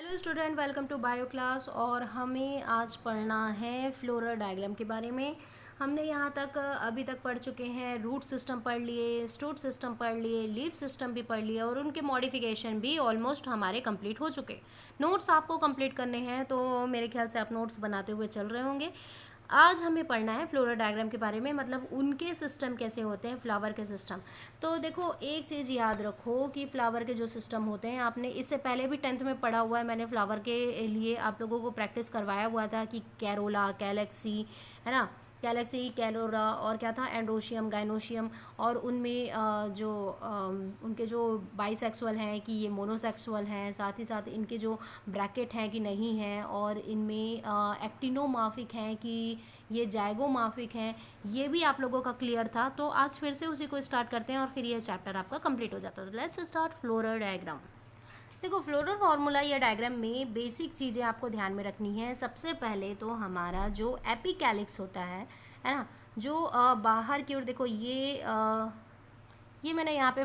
Hello student, welcome to bio class. और हमें आज पढ़ना है फ्लोरल डायग्राम के बारे में। हमने यहाँ तक अभी तक पढ़ चुके हैं, रूट सिस्टम पढ़ लिए, स्टूट सिस्टम पढ़ लिए, लीफ सिस्टम भी पढ़ लिए और उनके मॉडिफिकेशन भी ऑलमोस्ट हमारे कंप्लीट हो चुके। नोट्स आपको कंप्लीट करने हैं तो मेरे ख्याल से आप नोट्स बनाते हुए चल रहे होंगे। आज हमें पढ़ना है फ्लोरल डायग्राम के बारे में, मतलब उनके सिस्टम कैसे होते हैं, फ्लावर के सिस्टम। तो देखो, एक चीज़ याद रखो कि फ्लावर के जो सिस्टम होते हैं, आपने इससे पहले भी 10th में पढ़ा हुआ है। मैंने फ्लावर के लिए आप लोगों को प्रैक्टिस करवाया हुआ था कि कैरोला, कैलेक्सी, है ना, कैलेक्सी, कैलोरा और क्या था, एंड्रोशियम, गाइनोशियम। और उनमें उनके जो बाइसेक्सुअल हैं कि ये मोनोसेक्सुअल हैं, साथ ही साथ इनके जो ब्रैकेट हैं कि नहीं हैं, और इनमें एक्टिनोमार्फिक हैं कि ये जाइगोमार्फिक हैं, ये भी आप लोगों का क्लियर था। तो आज फिर से उसी को स्टार्ट करते हैं और फिर ये चैप्टर आपका कंप्लीट हो जाता है। तो लेट्स स्टार्ट फ्लोरल डायग्राम। देखो, फ्लोरल फार्मूला या डायग्राम में बेसिक चीज़ें आपको ध्यान में रखनी है। सबसे पहले तो हमारा जो एपिकैलिक्स होता है ना, जो बाहर की ओर, देखो ये मैंने यहाँ पे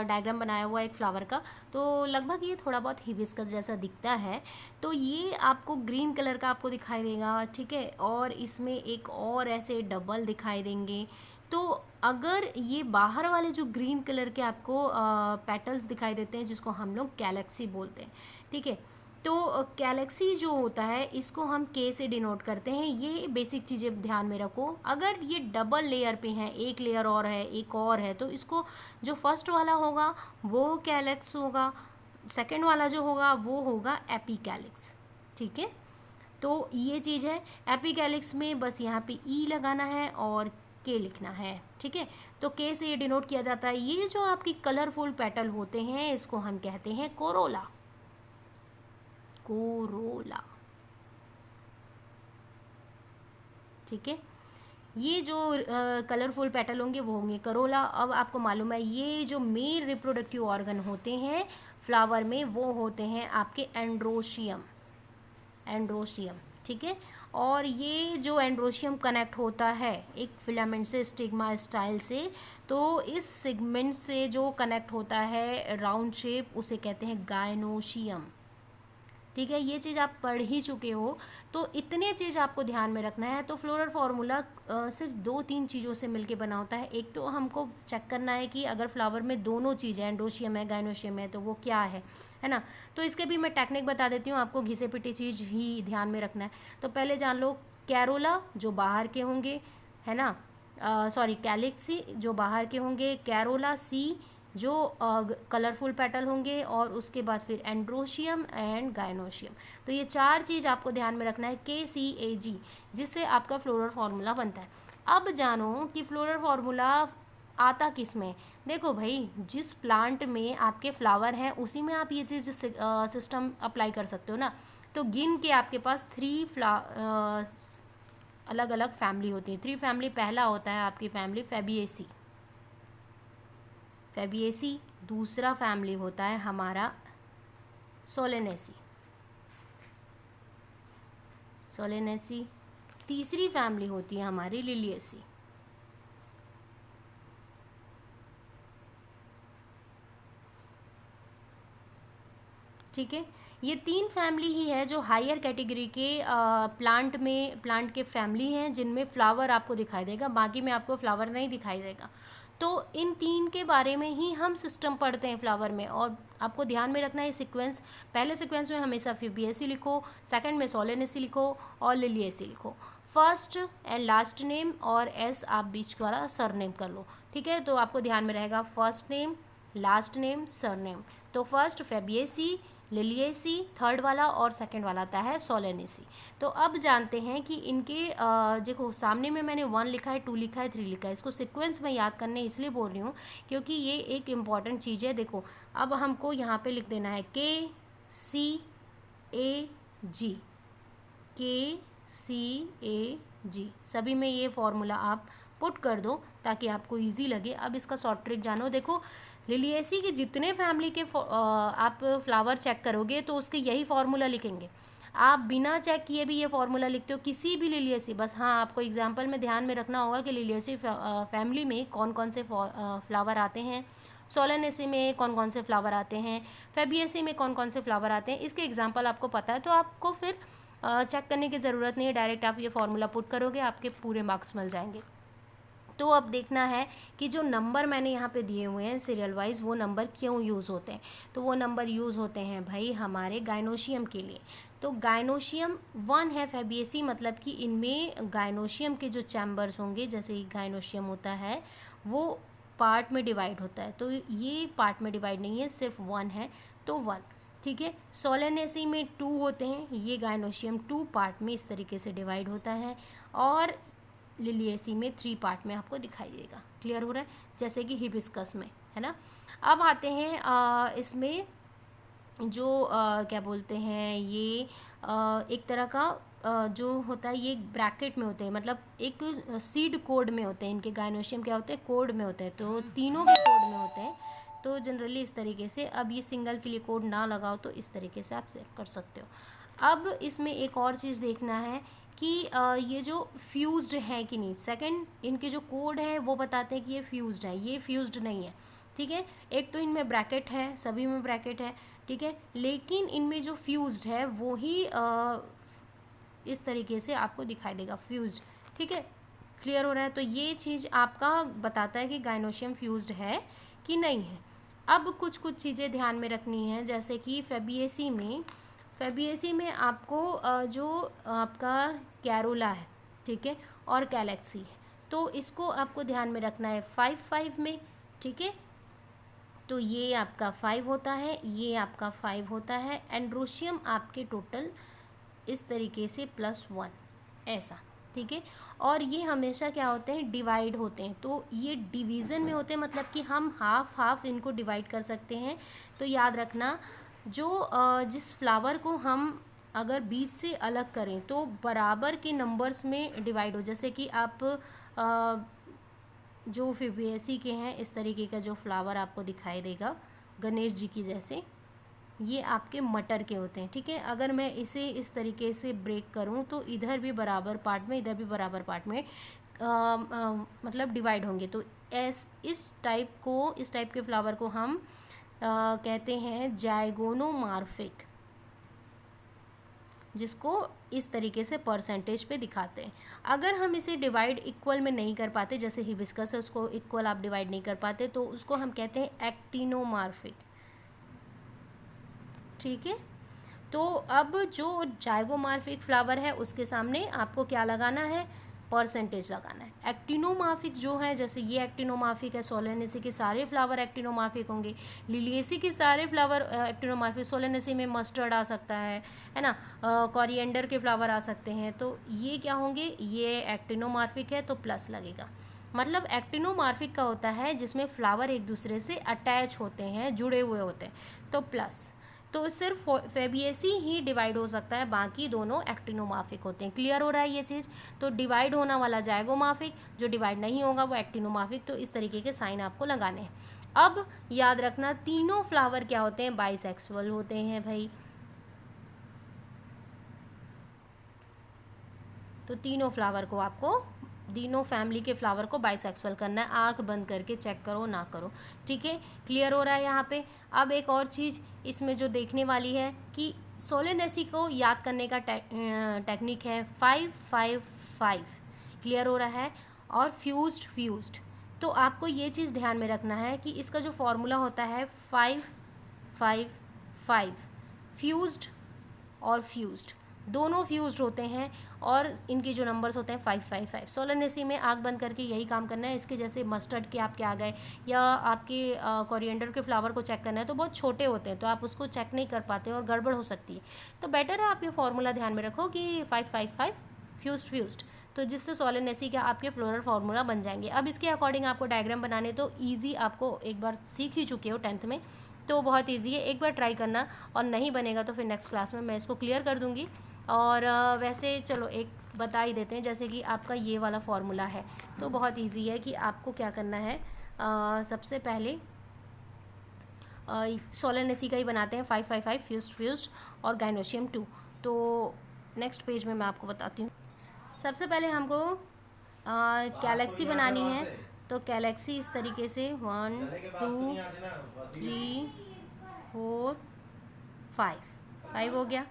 डायग्राम बनाया हुआ है एक फ्लावर का। तो लगभग ये थोड़ा बहुत हिबिस्कस जैसा दिखता है। तो ये आपको ग्रीन कलर का आपको दिखाई देगा, ठीक है। और इसमें एक और ऐसे डबल दिखाई देंगे। तो अगर ये बाहर वाले जो ग्रीन कलर के आपको पेटल्स दिखाई देते हैं, जिसको हम लोग गैलेक्सी बोलते हैं, ठीक है। तो गैलेक्सी जो होता है, इसको हम के से डिनोट करते हैं। ये बेसिक चीज़ें ध्यान में रखो। अगर ये डबल लेयर पे हैं, एक लेयर और है, एक और है, तो इसको जो फर्स्ट वाला होगा वो कैलेक्स होगा, सेकंड वाला जो होगा वो होगा एपिकैलिक्स, ठीक है। तो ये चीज़ है। एपिकैलिक्स में बस यहाँ पे ई लगाना है और के लिखना है, ठीक है। तो के से ये डिनोट किया जाता है। ये जो आपकी कलरफुल पेटल होते हैं, इसको हम कहते हैं कोरोला। कोरोला, ठीक है। ये जो कलरफुल पेटल होंगे वो होंगे करोला। अब आपको मालूम है, ये जो मेन रिप्रोडक्टिव ऑर्गन होते हैं फ्लावर में, वो होते हैं आपके एंड्रोशियम। एंड्रोशियम, ठीक है। और ये जो एंड्रोशियम कनेक्ट होता है एक फिलामेंट से, स्टिग्मा स्टाइल से। तो इस सेगमेंट से जो कनेक्ट होता है राउंड शेप, उसे कहते हैं गायनोशियम, ठीक है। ये चीज़ आप पढ़ ही चुके हो। तो इतने चीज़ आपको ध्यान में रखना है। तो फ्लोरल फार्मूला सिर्फ 2-3 चीज़ों से मिलके बना होता है। एक तो हमको चेक करना है कि अगर फ्लावर में दोनों चीज़ें, एंड्रोशियम है, गाइनोशियम है, तो वो क्या है ना। तो इसके भी मैं टेक्निक बता देती हूँ आपको, घिसे पिटी चीज़ ही ध्यान में रखना है। तो पहले जान लो, कैरोला जो बाहर के होंगे, है ना, सॉरी, कैलिक्सी जो बाहर के होंगे, कैरोला सी जो कलरफुल पेटल होंगे, और उसके बाद फिर एंड्रोशियम एंड गाइनोशियम। तो ये 4 चीज़ आपको ध्यान में रखना है, KCAG, जिससे आपका फ्लोरल फार्मूला बनता है। अब जानो कि फ्लोरल फार्मूला आता किस में। देखो भाई, जिस प्लांट में आपके फ्लावर हैं उसी में आप ये चीज़ सिस्टम अप्लाई कर सकते हो ना। तो गिन के आपके पास 3 अलग अलग फैमिली होती है। 3 फैमिली। पहला होता है आपकी फैमिली फेबिएसी। फेबिएसी। दूसरा फैमिली होता है हमारा सोलेनेसी। सोलेनेसी। तीसरी फैमिली होती है हमारी लिलिएसी। ठीक है। ये 3 फैमिली ही है जो हायर कैटेगरी के प्लांट के फैमिली हैं, जिनमें फ्लावर आपको दिखाई देगा। बाकी में आपको फ्लावर नहीं दिखाई देगा। तो इन 3 के बारे में ही हम सिस्टम पढ़ते हैं फ्लावर में। और आपको ध्यान में रखना है सीक्वेंस। पहले सीक्वेंस में हमेशा फेबिएसी लिखो, सेकंड में सोलेनेसी लिखो और लिलिएसी लिखो। फर्स्ट एंड लास्ट नेम और एस आप बीच वाला सरनेम कर लो, ठीक है। तो आपको ध्यान में रहेगा first name, last name, surname. तो फर्स्ट फेबिएसी, लिलिएसी थर्ड वाला, और सेकंड वाला आता है सोलेनेसी। तो अब जानते हैं कि इनके देखो, सामने में मैंने 1 लिखा है, 2 लिखा है, 3 लिखा है। इसको सीक्वेंस में याद करने इसलिए बोल रही हूँ क्योंकि ये एक इम्पॉर्टेंट चीज़ है। देखो, अब हमको यहाँ पे लिख देना है KCAG। KCAG सभी में ये फॉर्मूला आप पुट कर दो ताकि आपको इजी लगे। अब इसका शॉर्ट ट्रिक जानो। देखो, लिलिएसी के जितने फैमिली के आप फ्लावर चेक करोगे तो उसके यही फार्मूला लिखेंगे। आप बिना चेक किए भी ये फार्मूला लिखते हो किसी भी लिलिएसी। बस हाँ, आपको एग्जांपल में ध्यान में रखना होगा कि लिलिएसी फैमिली में कौन कौन से फ्लावर आते हैं, सोलेनेसी में कौन कौन से फ्लावर आते हैं, फेबिएसी में कौन कौन से फ्लावर आते हैं, इसके एग्जाम्पल आपको पता है तो आपको फिर चेक करने की ज़रूरत नहीं है, डायरेक्ट आप ये फार्मूला पुट करोगे, आपके पूरे मार्क्स मिल जाएंगे। तो अब देखना है कि जो नंबर मैंने यहाँ पे दिए हुए हैं सीरियल वाइज, वो नंबर क्यों यूज़ होते हैं। तो वो नंबर यूज़ होते हैं भाई हमारे गाइनोशियम के लिए। तो गाइनोशियम 1 है फेबिएसी, मतलब कि इनमें गाइनोशियम के जो चैम्बर्स होंगे, जैसे गाइनोशियम होता है वो पार्ट में डिवाइड होता है, तो ये पार्ट में डिवाइड नहीं है, सिर्फ 1 है तो 1, ठीक है। सोलेनेसी में 2 होते हैं, ये गाइनोशियम 2 पार्ट में इस तरीके से डिवाइड होता है, और लिलिएसी में 3 पार्ट में आपको दिखाई देगा। क्लियर हो रहा है, जैसे कि हिबिस्कस में, है ना। अब आते हैं इसमें जो क्या बोलते हैं, ये एक तरह का जो होता है, ये ब्रैकेट में होते हैं, मतलब एक सीड कोड में होते हैं, इनके गाइनोशियम क्या होते हैं, कोड में होते हैं, तो तीनों के कोड में होते हैं। तो जनरली इस तरीके से, अब ये सिंगल के लिए कोड ना लगाओ तो इस तरीके से आप सेव कर सकते हो। अब इसमें एक और चीज़ देखना है कि ये जो फ्यूज्ड है कि नहीं। सेकंड, इनके जो कोड है वो बताते हैं कि ये फ्यूज्ड है, ये फ्यूज्ड नहीं है, ठीक है। एक तो इनमें ब्रैकेट है, सभी में ब्रैकेट है, ठीक है, लेकिन इनमें जो फ्यूज्ड है वो ही इस तरीके से आपको दिखाई देगा, फ्यूज्ड, ठीक है। क्लियर हो रहा है, तो ये चीज़ आपका बताता है कि गाइनोशियम फ्यूज्ड है कि नहीं है। अब कुछ कुछ चीज़ें ध्यान में रखनी है, जैसे कि फेबिएसी में आपको जो आपका कैरोला है, ठीक है, और कैलेक्सी है, तो इसको आपको ध्यान में रखना है 5 में, ठीक है। तो ये आपका 5 होता है, ये आपका 5 होता है। एंड्रोशियम आपके टोटल इस तरीके से +1 ऐसा, ठीक है। और ये हमेशा क्या होते हैं, डिवाइड होते हैं, तो ये डिवीज़न में होते हैं, मतलब कि हम हाफ हाफ इनको डिवाइड कर सकते हैं। तो याद रखना, जो जिस फ्लावर को हम अगर बीच से अलग करें तो बराबर के नंबर्स में डिवाइड हो, जैसे कि आप जो फेबिएसी के हैं, इस तरीके का जो फ्लावर आपको दिखाई देगा गणेश जी की जैसे, ये आपके मटर के होते हैं, ठीक है। अगर मैं इसे इस तरीके से ब्रेक करूं तो इधर भी बराबर पार्ट में, इधर भी बराबर पार्ट में मतलब डिवाइड होंगे। तो इस टाइप के फ्लावर को हम कहते हैं जाइगोनोमॉर्फिक, जिसको इस तरीके से परसेंटेज पे दिखाते हैं। अगर हम इसे डिवाइड इक्वल में नहीं कर पाते, जैसे हिबिस्कस है उसको इक्वल आप डिवाइड नहीं कर पाते, तो उसको हम कहते हैं एक्टिनोमॉर्फिक, ठीक है। तो अब जो जाइगोमॉर्फिक फ्लावर है उसके सामने आपको क्या लगाना है, परसेंटेज लगाना है। एक्टिनोमॉर्फिक जो है, जैसे ये एक्टिनोमॉर्फिक है, सोलेनेसी के सारे फ्लावर एक्टिनोमॉर्फिक होंगे, लिलिएसी के सारे फ्लावर एक्टिनोमॉर्फिक, सोलेनेसी में मस्टर्ड आ सकता है ना, कोरिएंडर के फ्लावर आ सकते हैं, तो ये क्या होंगे, ये एक्टिनोमॉर्फिक है तो प्लस लगेगा। मतलब एक्टिनोमॉर्फिक का होता है जिसमें फ्लावर एक दूसरे से अटैच होते हैं, जुड़े हुए होते हैं, तो प्लस। तो सिर्फ फेबिएसी ही डिवाइड हो सकता है, बाकी दोनों एक्टिनोमॉर्फिक होते हैं। क्लियर हो रहा है ये चीज़। तो डिवाइड होना वाला जाइगोमॉर्फिक, जो डिवाइड नहीं होगा वो एक्टिनोमॉर्फिक। तो इस तरीके के साइन आपको लगाने हैं। अब याद रखना, तीनों फ्लावर क्या होते हैं, बाइसेक्सुअल होते हैं भाई। तो तीनों फ्लावर को आपको, तीनों फैमिली के फ्लावर को बाइसेक्सुअल करना है। आंख बंद करके चेक करो ना करो, ठीक है। क्लियर हो रहा है यहाँ पे। अब एक और चीज़ इसमें जो देखने वाली है कि सोलेनेसी को याद करने का टेक्निक है 5-5-5। क्लियर हो रहा है। और फ्यूज्ड, तो आपको ये चीज़ ध्यान में रखना है कि इसका जो फॉर्मूला होता है 5-5-5, फ्यूज्ड और फ्यूज्ड दोनों फ्यूज्ड होते हैं, और इनके जो नंबर्स होते हैं 5-5-5। सोलेनेसी में आग बंद करके यही काम करना है। इसके जैसे मस्टर्ड के आपके आ गए, या आपके कोरिएंडर के फ्लावर को चेक करना है तो बहुत छोटे होते हैं, तो आप उसको चेक नहीं कर पाते और गड़बड़ हो सकती है। तो बेटर है आप ये फॉर्मूला ध्यान में रखो कि 5-5-5 फ्यूज्ड, तो जिससे सोलेनेसी का आपके फ्लोरल फार्मूला बन जाएंगे। अब इसके अकॉर्डिंग आपको डायग्राम बनाने तो ईजी, आपको एक बार सीख ही चुके हो 10th में, तो बहुत ईजी है। एक बार ट्राई करना, और नहीं बनेगा तो फिर नेक्स्ट क्लास में मैं इसको क्लियर कर दूँगी। और वैसे चलो एक बता ही देते हैं, जैसे कि आपका ये वाला फार्मूला है, तो बहुत इजी है कि आपको क्या करना है। सबसे पहले सोलेनेसी का ही बनाते हैं 5-5-5 फ्यूज्ड और गाइनोशियम 2। तो नेक्स्ट पेज में मैं आपको बताती हूँ। सबसे पहले हमको कैलेक्सी बनानी है। तो गैलेक्सी इस तरीके से 1 2 3 4 5 हो गया।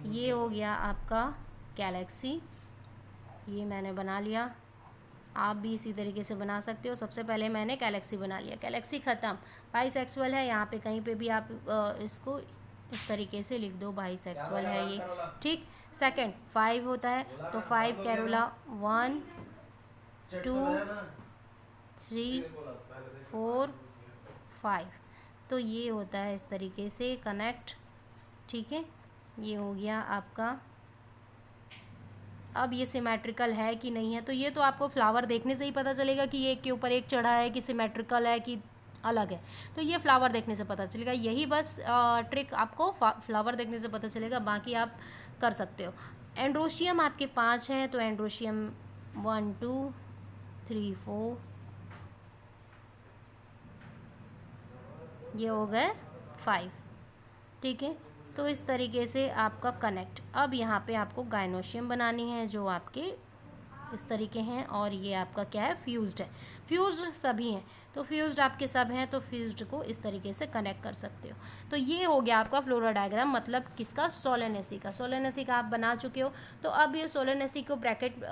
ये हो गया आपका गैलेक्सी, ये मैंने बना लिया। आप भी इसी तरीके से बना सकते हो। सबसे पहले मैंने गैलेक्सी बना लिया, गैलेक्सी ख़त्म। बाइसेक्सुअल है, यहाँ पे कहीं पे भी आप इसको इस तरीके से लिख दो, बाइसेक्सुअल है ये, ठीक। सेकंड 5 होता है, तो 5 कैरोला 1 2 3 4 5, तो ये होता है इस तरीके से कनेक्ट, ठीक है। ये हो गया आपका। अब ये सिमेट्रिकल है कि नहीं है, तो ये तो आपको फ्लावर देखने से ही पता चलेगा कि ये एक के ऊपर एक चढ़ा है, कि सिमेट्रिकल है कि अलग है, तो ये फ्लावर देखने से पता चलेगा। यही बस ट्रिक आपको फ्लावर देखने से पता चलेगा, बाकी आप कर सकते हो। एंड्रोशियम आपके 5 हैं, तो एंड्रोशियम 1 2 3 4, ये हो गए 5, ठीक है। तो इस तरीके से आपका कनेक्ट। अब यहाँ पे आपको गायनोशियम बनानी है, जो आपके इस तरीके हैं, और ये आपका क्या है, फ्यूज्ड है। फ्यूज्ड सभी हैं, तो फ्यूज्ड आपके सब हैं, तो फ्यूज्ड को इस तरीके से कनेक्ट कर सकते हो। तो ये हो गया आपका फ्लोरा डायग्राम, मतलब किसका, सोलेनेसी का। सोलेनेसी का आप बना चुके हो। तो अब ये सोलेनेसी को ब्रैकेट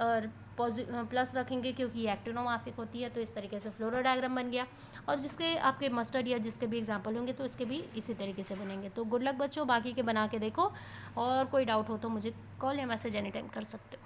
प्लस रखेंगे, क्योंकि ये एक्टिनोमॉर्फिक होती है, तो इस तरीके से फ्लोरा डायग्राम बन गया। और जिसके आपके मस्टर्ड या जिसके भी एग्जाम्पल होंगे, तो इसके भी इसी तरीके से बनेंगे। तो गुड लक बच्चों, बाकी के बना के देखो, और कोई डाउट हो तो मुझे कॉल या मैसेज एनी टाइम कर सकते हो।